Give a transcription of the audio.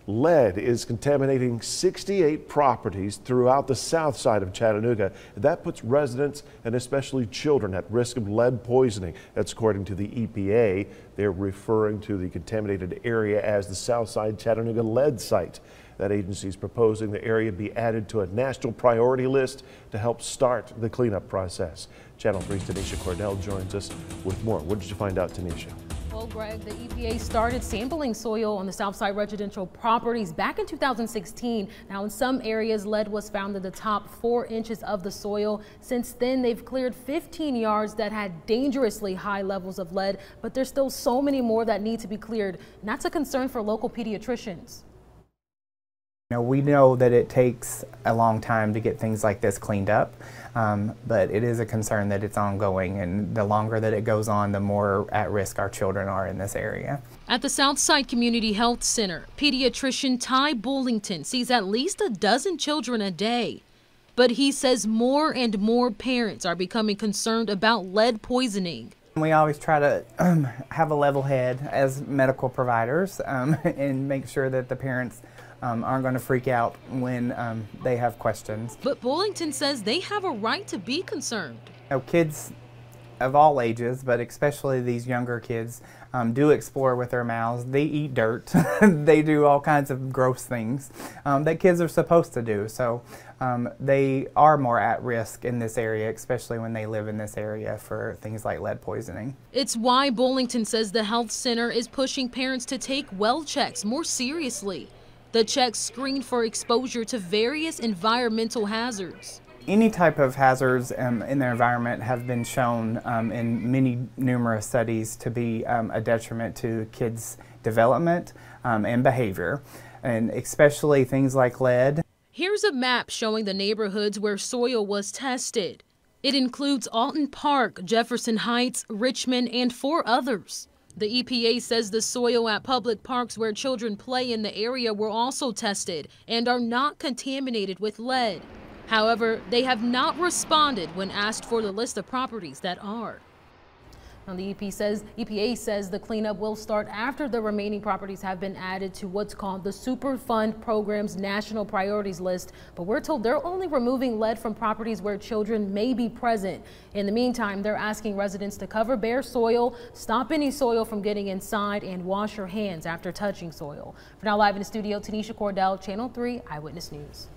Lead is contaminating 68 properties throughout the south side of Chattanooga. That puts residents and especially children at risk of lead poisoning. That's according to the EPA. They're referring to the contaminated area as the Southside Chattanooga Lead Site. That agency is proposing the area be added to a national priority list to help start the cleanup process. Channel 3's Tanisha Cordell joins us with more. What did you find out, Tanisha? Well, Greg, the EPA started sampling soil on the Southside residential properties back in 2016. Now, in some areas, lead was found in the top 4 inches of the soil. Since then, they've cleared 15 yards that had dangerously high levels of lead, but there's still so many more that need to be cleared. And that's a concern for local pediatricians. We know that it takes a long time to get things like this cleaned up, but it is a concern that it's ongoing, and the longer that it goes on, the more at risk our children are in this area. At the Southside Community Health Center, pediatrician Ty Bullington sees at least a dozen children a day. But he says more and more parents are becoming concerned about lead poisoning. We always try to have a level head as medical providers and make sure that the parents aren't going to freak out when they have questions. But Bullington says they have a right to be concerned. Kids of all ages, but especially these younger kids, do explore with their mouths. They eat dirt. They do all kinds of gross things that kids are supposed to do. So they are more at risk in this area, especially when they live in this area, for things like lead poisoning. It's why Bullington says the health center is pushing parents to take well checks more seriously. The checks screen for exposure to various environmental hazards. Any type of hazards in their environment have been shown in numerous studies to be a detriment to kids' development and behavior, and especially things like lead. Here's a map showing the neighborhoods where soil was tested. It includes Alton Park, Jefferson Heights, Richmond, and 4 others. The EPA says the soil at public parks where children play in the area were also tested and are not contaminated with lead. However, they have not responded when asked for the list of properties that are. Now, the EPA says the cleanup will start after the remaining properties have been added to what's called the Superfund Program's National Priorities List. But we're told they're only removing lead from properties where children may be present. In the meantime, they're asking residents to cover bare soil, stop any soil from getting inside, and wash your hands after touching soil. For now, live in the studio, Tanisha Cordell, Channel 3 Eyewitness News.